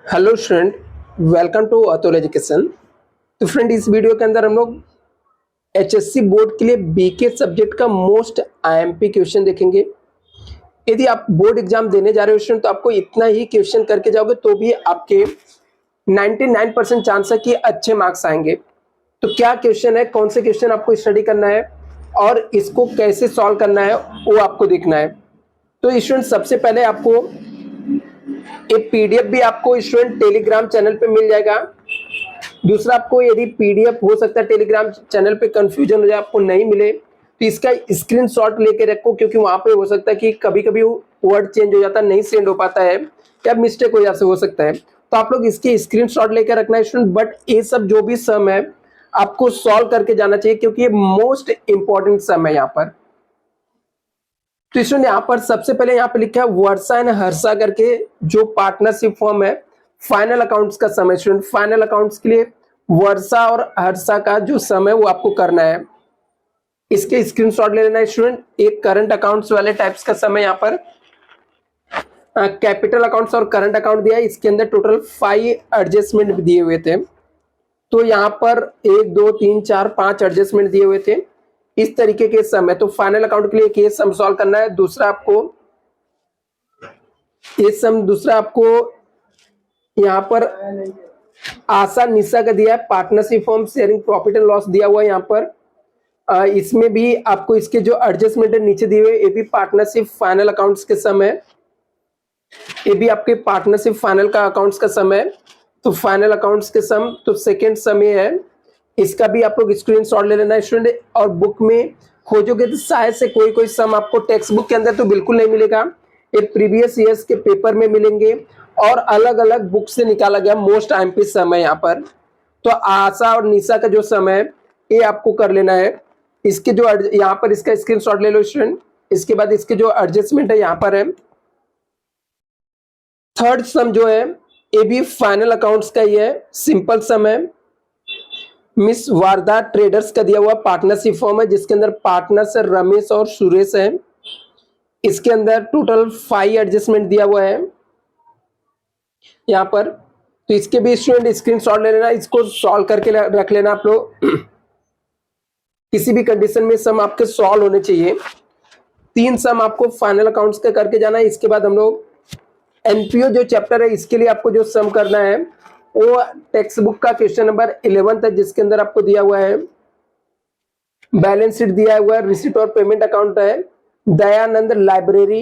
Hello student, welcome to Atul education. तो friend, इस video के अंदर हम लोग एचएससी बोर्ड के लिए बीके सब्जेक्ट का मोस्ट आईएमपी क्वेश्चन देखेंगे। यदि आप बोर्ड एग्जाम देने जा रहे हो स्टूडेंट, तो आपको इतना ही क्वेश्चन करके जाओगे तो भी आपके 99% चांस है कि अच्छे मार्क्स आएंगे। तो क्या क्वेश्चन है, कौन से क्वेश्चन आपको स्टडी करना है और इसको कैसे सॉल्व करना है वो आपको देखना है। तो स्टूडेंट, सबसे पहले आपको एक पीडीएफ भी आपको स्टूडेंट टेलीग्राम चैनल पे मिल जाएगा। दूसरा, आपको यदि पीडीएफ हो सकता है टेलीग्राम चैनल पे कंफ्यूजन हो जाए, आपको नहीं मिले, तो इसका स्क्रीनशॉट लेके रखो, क्योंकि वहां पे हो सकता है कि कभी कभी वर्ड चेंज हो जाता है, नहीं सेंड हो पाता है या मिस्टेक हो सकता है। तो आप लोग इसके स्क्रीनशॉट लेकर रखना है स्टूडेंट। बट ये सब जो भी सम है आपको सॉल्व करके जाना चाहिए, क्योंकि ये मोस्ट इंपॉर्टेंट सम है यहाँ पर। तो स्टूडेंट, यहाँ पर सबसे पहले यहाँ पे लिखा है वर्षा एंड हर्षा करके जो पार्टनरशिप फॉर्म है फाइनल अकाउंट्स का सम है। स्टूडेंट, फाइनल अकाउंट्स के लिए वर्षा और हर्षा का जो सम है वो आपको करना है। इसके स्क्रीनशॉट ले लेना है स्टूडेंट। एक करंट अकाउंट्स वाले टाइप्स का सम है, यहाँ पर कैपिटल अकाउंट्स और करंट अकाउंट दिया है। इसके अंदर टोटल 5 एडजस्टमेंट दिए हुए थे। तो यहाँ पर 1 2 3 4 5 एडजस्टमेंट दिए हुए थे। इस तरीके के सम है। तो फाइनल अकाउंट के लिए एक ये सम सॉल्व करना है। दूसरा आपको यहाँ पर आशा निशा का दिया है partnership form sharing profit and loss दिया हुआ है यहाँ पर। इसमें भी आपको इसके जो एडजस्टमेंट है नीचे दिए हुए, ये भी पार्टनरशिप फाइनल अकाउंट्स के सम है। ये भी आपके पार्टनरशिप फाइनल का अकाउंट्स का सम है। तो फाइनल अकाउंट्स के सम, तो सेकेंड सम ये है। इसका भी आप लोग स्क्रीनशॉट ले लेना स्टूडेंट, और बुक में खोजोगे तो शायद से कोई सम आपको टेक्स्ट बुक के अंदर तो बिल्कुल नहीं मिलेगा, ये प्रीवियस ईयर्स के पेपर में मिलेंगे और अलग अलग बुक से निकाला गया मोस्ट आईएमपी सम है यहाँ पर। तो आशा और निशा का जो सम है ये आपको कर लेना है। इसके जो यहाँ पर इसका स्क्रीनशॉट ले लो स्टूडेंट। इसके बाद इसके जो एडजस्टमेंट है यहाँ पर है। थर्ड सम जो है ये भी फाइनल अकाउंट्स का ही है, सिंपल सम है। मिस वारदा ट्रेडर्स का दिया हुआ पार्टनरशिप फॉर्म है, जिसके अंदर पार्टनर्स है रमेश और सुरेश है। इसके अंदर टोटल 5 एडजस्टमेंट दिया हुआ है यहाँ पर। तो इसके भी स्टूडेंट स्क्रीनशॉट ले लेना, इसको सॉल्व करके रख लेना आप लोग। किसी भी कंडीशन में सम आपके सॉल्व होने चाहिए। 3 सम आपको फाइनल अकाउंट्स का करके जाना है। इसके बाद हम लोग एनपीओ जो चैप्टर है इसके लिए आपको जो सम करना है वो टेक्स्ट बुक का क्वेश्चन नंबर 11 है, जिसके अंदर आपको दिया हुआ है बैलेंस शीट दिया हुआ है, रिसीट और पेमेंट अकाउंट है, दयानंद लाइब्रेरी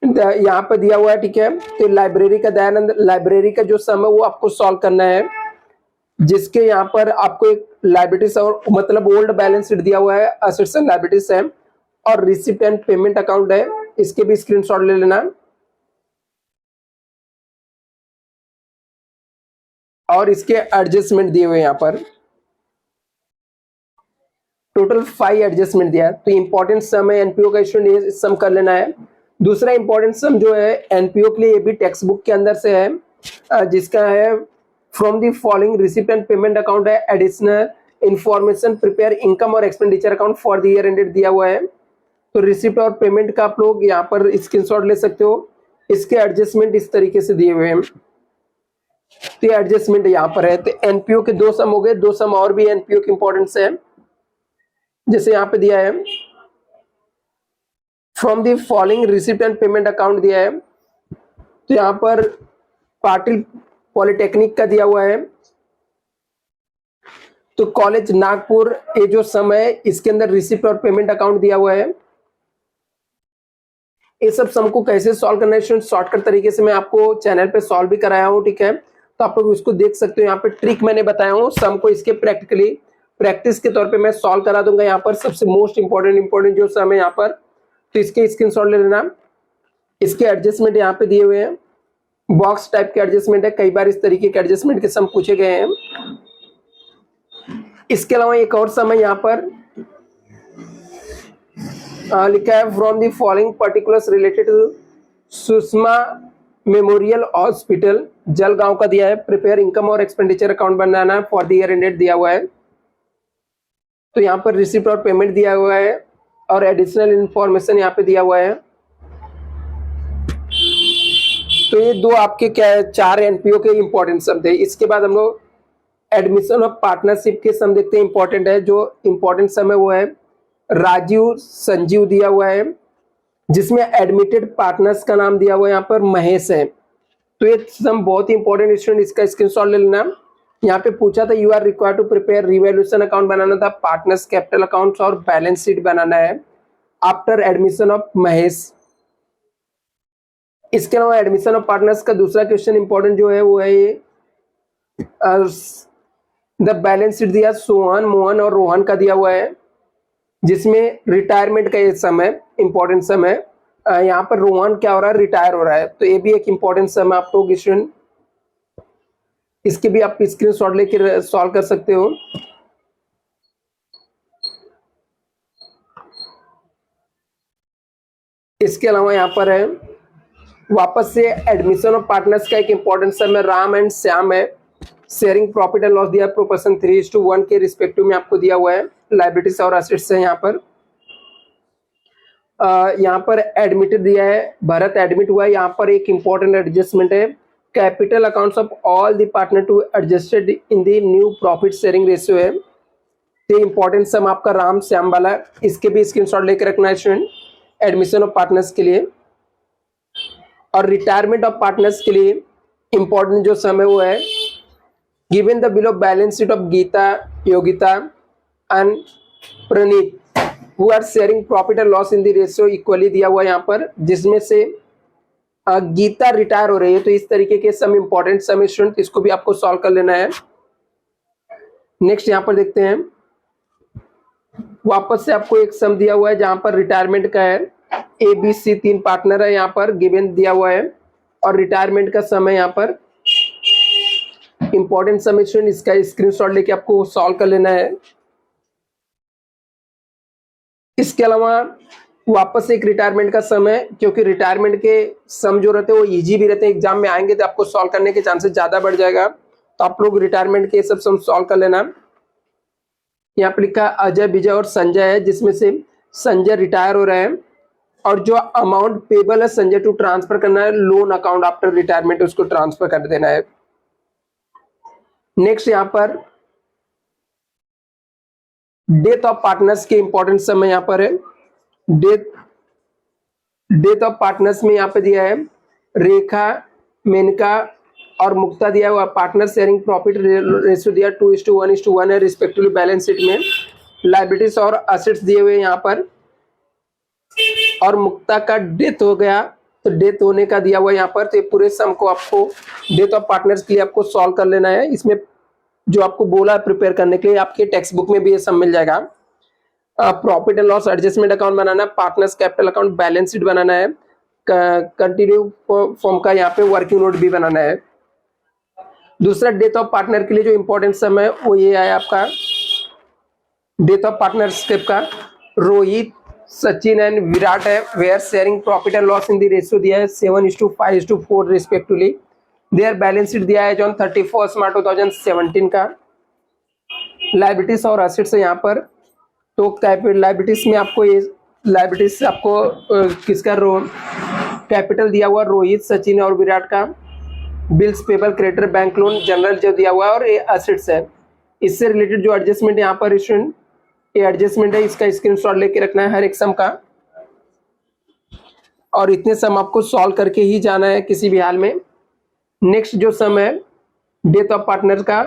यहाँ पे दिया हुआ है। ठीक है, तो लाइब्रेरी का दयानंद लाइब्रेरी का जो सम है वो आपको सॉल्व करना है, जिसके यहाँ पर आपको एक लाइबिलिटीज और मतलब ओल्ड बैलेंस शीट दिया हुआ है, असेट्स एंड लाइबिलिटीज है, और रिसिप्ट एंड पेमेंट अकाउंट है। इसके भी स्क्रीनशॉट ले लेना। और इसके एडजस्टमेंट दिए हुए यहाँ पर टोटल 5 एडजस्टमेंट दिया है। तो इंपॉर्टेंट सम है एनपीओ का, स्टूडेंट ये सम कर लेना है। दूसरा इंपॉर्टेंट सम जो है एनपीओ के लिए, ये भी टेक्स्ट बुक के अंदर से है, जिसका है from the following receipt and payment account है एडिशनल इंफॉर्मेशन प्रिपेयर इनकम और expenditure account for the year ended दिया हुआ है। तो रिसिप्ट और पेमेंट का आप लोग यहाँ पर स्क्रीनशॉट ले सकते हो। इसके एडजस्टमेंट इस तरीके से दिए हुए हैं। तो एडजस्टमेंट यहाँ पर है। तो एनपीओ के 2 सम हो गए। 2 सम और भी एनपीओ की इंपॉर्टेंस है, जैसे यहाँ पे दिया है from the following receipt and payment account दिया है। तो यहाँ पर पाटिल पॉलिटेक्निक का दिया हुआ है। तो कॉलेज नागपुर, ये जो सम है इसके अंदर रिसिप्ट और पेमेंट अकाउंट दिया हुआ है। ये सब सम को कैसे सॉल्व करना है शॉर्टकट तरीके से मैं आपको चैनल पे सॉल्व भी कराया हूँ। ठीक है, तो आप लोग उसको देख सकते हो। यहाँ पे ट्रिक मैंने बताया हूँ, सम को इसके प्रैक्टिकली प्रैक्टिस के तौर पे मैं सॉल्व करा दूंगा। यहाँ पर सबसे मोस्ट इंपॉर्टेंट जो सम है यहाँ पर, तो इसके स्क्रीनशॉट ले लेना। इसके एडजस्टमेंट यहाँ पे दिए हुए हैं, बॉक्स टाइप के एडजस्टमेंट है। कई बार इस तरीके के एडजस्टमेंट के सम पूछे गए हैं। इसके अलावा एक और सम है यहाँ पर लिखा है from the following particulars related to Sushma memorial hospital Jalgaon का दिया है। प्रिपेयर इनकम और एक्सपेंडिचर अकाउंट बनाना है फॉर द ईयर एंडेड दिया हुआ है। तो यहाँ पर रिसिप्ट और पेमेंट दिया हुआ है और एडिशनल इंफॉर्मेशन यहाँ पे दिया हुआ है। तो ये दो आपके क्या है, 4 एनपीओ के इंपॉर्टेंट शब्द है। इसके बाद हम लोग एडमिशन ऑफ पार्टनरशिप के सम देखते हैं, इंपॉर्टेंट है। जो इंपॉर्टेंट सम है वो है राजीव संजीव दिया हुआ है, जिसमें एडमिटेड पार्टनर्स का नाम दिया हुआ है यहाँ पर महेश है। तो ये सम बहुत ही इंपॉर्टेंट स्टूडेंट, इसका स्क्रीनशॉट ले लेना। यहाँ पे पूछा था you are required to prepare revaluation account बनाना था, पार्टनर्स कैपिटल अकाउंट्स और बैलेंस शीट बनाना है आफ्टर एडमिशन ऑफ महेश। इसके अलावा एडमिशन ऑफ पार्टनर्स का दूसरा क्वेश्चन इंपॉर्टेंट जो है वो है ये द बैलेंस शीट दिया सोहन मोहन और रोहन का दिया हुआ है, जिसमें रिटायरमेंट का ये सम है, इंपॉर्टेंट सम है। यहाँ पर रोहन क्या हो रहा है, रिटायर हो रहा है, तो ये भी एक इंपॉर्टेंट सम है। आप लोग स्टूडेंट इसके भी आप स्क्रीनशॉट लेकर सॉल्व कर सकते हो। इसके अलावा यहाँ पर है वापस से एडमिशन ऑफ पार्टनर्स का एक इंपॉर्टेंट सम है, राम एंड श्याम है, शेयरिंग प्रॉफिट एंड लॉस दिया प्रोपोर्शन 3:1 के रिस्पेक्टिव में आपको दिया हुआ है। लायबिलिटीज और एसेट्स है यहाँ पर। यहाँ पर एडमिटेड दिया है, भरत एडमिट हुआ है। यहाँ पर एक इंपॉर्टेंट एडजस्टमेंट है, capital accounts of all the partner to adjusted in the new profit sharing ratio है। तो इंपॉर्टेंट सम आपका राम श्याम वाला, इसके भी स्क्रीनशॉट लेकर रखना है स्टूडेंट एडमिशन ऑफ पार्टनर्स के लिए। और रिटायरमेंट ऑफ पार्टनर्स के लिए इंपॉर्टेंट जो सम है वो है given the below balance sheet of Geeta Yogita and Praneet who are sharing profit and loss in the ratio equally दिया हुआ है यहाँ पर, जिसमें से गीता रिटायर हो रही है। तो इस तरीके के सम इंपॉर्टेंट सम स्टूडेंट, इसको भी आपको सॉल्व कर लेना है। नेक्स्ट यहाँ पर देखते हैं, वापस से आपको एक सम दिया हुआ है जहां पर रिटायरमेंट का है। ए बी सी 3 पार्टनर है यहाँ पर, गिवन दिया हुआ है और रिटायरमेंट का सम है यहाँ पर, इंपॉर्टेंट सम स्टूडेंट, इसका स्क्रीनशॉट लेके आपको सॉल्व कर लेना है। इसके अलावा वापस एक रिटायरमेंट का सम है, क्योंकि रिटायरमेंट के सम जो रहते हैं वो इजी भी रहते हैं, एग्जाम में आएंगे तो आपको सॉल्व करने के चांसेस ज्यादा बढ़ जाएगा। तो आप लोग रिटायरमेंट के सब सम सॉल्व कर लेना। यहाँ पर लिखा अजय विजय और संजय है, जिसमें से संजय रिटायर हो रहे हैं और जो अमाउंट पेबल है संजय टू ट्रांसफर करना है लोन अकाउंट आफ्टर रिटायरमेंट, उसको ट्रांसफर कर देना है। नेक्स्ट यहाँ पर डेथ ऑफ पार्टनर्स के इंपॉर्टेंट समय यहाँ पर है। डेथ ऑफ पार्टनर्स में यहाँ पे दिया है रेखा मेनका और मुक्ता दिया हुआ, पार्टनर शेयरिंग प्रॉफिट रेशियो दिया 2:1:1 है रिस्पेक्टिवली बैलेंस शीट में। लायबिलिटीज और असेट्स दिए हुए यहाँ पर, और मुक्ता का डेथ हो गया तो डेथ होने का दिया हुआ यहाँ पर। तो ये पूरे सम को आपको डेथ ऑफ पार्टनर्स के लिए आपको सॉल्व कर लेना है। इसमें जो आपको बोला है प्रिपेयर करने के लिए, आपके टेक्स्ट बुक में भी ये सब मिल जाएगा। Profit and loss adjustment account बनाना, partners capital account, balance sheet बनाना है, कंटिन्यू फॉर्म का यहाँ पे वर्किंग नोट भी बनाना है। दूसरा डेथ ऑफ पार्टनर के लिए जो इंपॉर्टेंट सम है वो ये है आपका डेथ ऑफ पार्टनरशिप का, रोहित सचिन एंड विराट है, where sharing profit and loss in the ratio दिया है 7:5:4 रिस्पेक्टिवली। देयर बैलेंस शीट दिया है जॉन 31 मार्च 2017 का। लायबिलिटीज और असेट्स है यहाँ पर। तो कैपिटल लायबिलिटीज में आपको ये लायबिलिटीज आपको किसका कैपिटल दिया हुआ रोहित सचिन और विराट का, bills payable creditor bank loan general जो दिया हुआ है, और ये असेट्स है। इससे रिलेटेड जो एडजस्टमेंट यहाँ पर स्टूडेंट ये एडजस्टमेंट है, इसका स्क्रीनशॉट लेके रखना है हर एक सम का, और इतने सम आपको सॉल्व करके ही जाना है किसी भी हाल में। नेक्स्ट जो सम है डेथ ऑफ पार्टनर का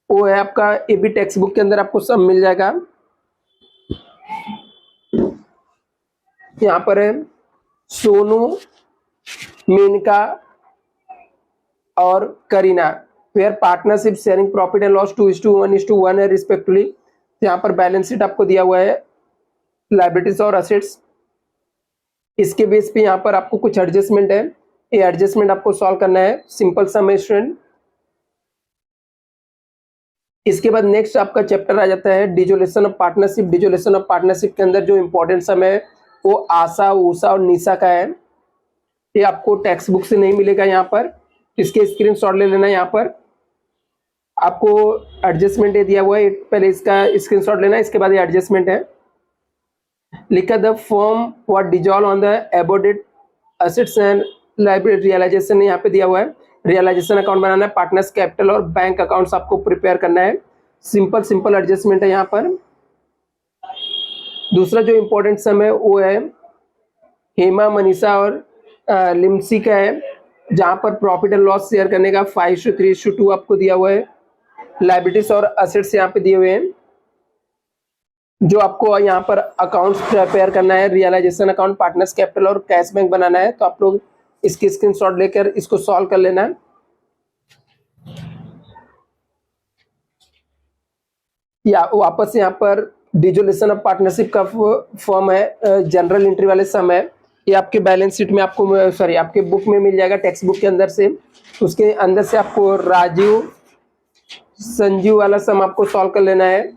वो है आपका, ये भी टेक्स्ट बुक के अंदर आपको सम मिल जाएगा। यहाँ पर है सोनू मेनका और Kareena, where partnership sharing profit and loss 2:1:1 है रिस्पेक्टिवली। यहाँ पर बैलेंस शीट आपको दिया हुआ है, लायबिलिटीज और असेट्स, इसके बेस पे यहाँ पर आपको कुछ एडजस्टमेंट है, ये एडजस्टमेंट आपको सॉल्व करना है। सिंपल सम है स्टूडेंट। इसके बाद नेक्स्ट आपका चैप्टर आ जाता है डिजोलेशन ऑफ पार्टनरशिप। डिजोलेशन ऑफ पार्टनरशिप के अंदर जो इंपॉर्टेंट सम है वो आशा उषा और निशा का है। ये आपको टेक्स्ट बुक से नहीं मिलेगा यहाँ पर, इसके स्क्रीनशॉट ले लेना। यहाँ पर आपको एडजस्टमेंट ये दिया हुआ है, पहले इसका स्क्रीनशॉट लेना, इसके बाद ये एडजस्टमेंट है। लिखा the firm were dissolved on the अबॉर्डेड assets and लाइब्रेरी रियलाइजेशन यहाँ पे दिया हुआ है, रियलाइजेशन अकाउंट बनाना है, पार्टनर्स कैपिटल और बैंक अकाउंट्स आपको प्रिपेयर करना है। सिंपल एडजस्टमेंट है यहाँ पर। दूसरा जो इम्पोर्टेंट सम है वो है हेमा, मनीषा और लिम्सी का है, जहाँ पर प्रॉफिट एंड लॉस शेयर करने का 5:3:2 आपको दिया हुआ है। लाइबिलिटीज और असेट्स यहाँ पे दिए हुए हैं, जो आपको यहाँ पर अकाउंट्स प्रिपेयर करना है, रियलाइजेशन अकाउंट, पार्टनर्स कैपिटल और कैश बैंक बनाना है। तो आप लोग इसकी स्क्रीनशॉट लेकर इसको सॉल्व कर लेना है। या वापस यहाँ पर डिसोल्यूशन ऑफ पार्टनरशिप का फॉर्म है, जनरल एंट्री वाले सम है। ये आपके बैलेंस शीट में आपको सॉरी आपके बुक में मिल जाएगा, टेक्स्ट बुक के अंदर से। उसके अंदर से आपको राजू संजीव वाला सम आपको सॉल्व कर लेना है।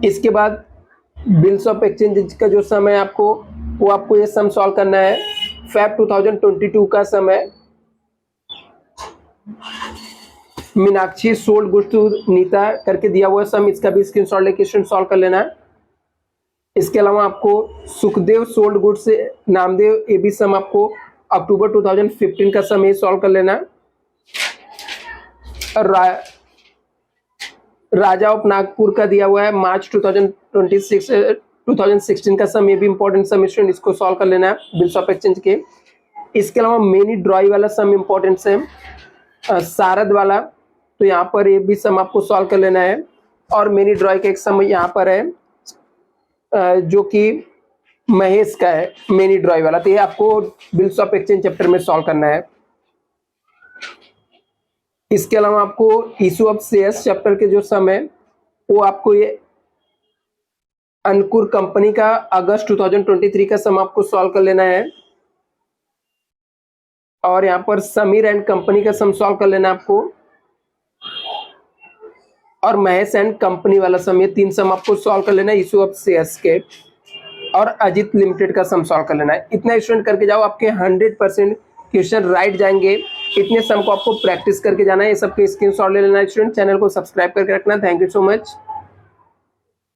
इसके बाद बिल्स ऑफ एक्सचेंज का जो सम है आपको, वो आपको ये सम सॉल्व करना है। फेब 2022 का सम है। Meenakshi sold goods to Neeta करके दिया हुआ सम, इसका भी स्क्रीनशॉट लेके सॉल्व कर लेना है। इसके अलावा आपको सुखदेव सोल्ड गुड्स से नामदेव, ये भी सम आपको अक्टूबर 2015 का सम ये सॉल्व कर लेना है। राजा ऑफ नागपुर का दिया हुआ है मार्च 2016 का सम, ये भी इंपॉर्टेंट सम स्टूडेंट, इसको सॉल्व कर लेना है बिल्स ऑफ एक्सचेंज के। इसके अलावा मेनी ड्रॉई वाला सम इंपॉर्टेंट है, सारद वाला, तो यहाँ पर ये भी सम आपको सॉल्व कर लेना है। और मेनी ड्रॉई का एक सम यहाँ पर है, जो कि महेश का है, मेनी ड्रॉई वाला, तो ये आपको बिल्स ऑफ एक्सचेंज चैप्टर में सॉल्व करना है। इसके अलावा आपको इशू ऑफ शेयर्स चैप्टर के जो सम है, वो आपको ये अंकुर कंपनी का अगस्त 2023 का सम आपको सॉल्व कर लेना है। और यहाँ पर समीर एंड कंपनी का सम सॉल्व कर लेना है आपको, और महेश एंड कंपनी वाला सम, ये 3 सम आपको सॉल्व कर लेना है इशू ऑफ शेयर्स के। और अजित लिमिटेड का सम सॉल्व कर लेना है। इतना स्टूडेंट करके जाओ, आपके 100% क्वेश्चन राइट जाएंगे। इतने सम को आपको प्रैक्टिस करके जाना है। ये सबके स्क्रीनशॉट ले लेना है स्टूडेंट। चैनल को सब्सक्राइब करके रखना। Thank you so much.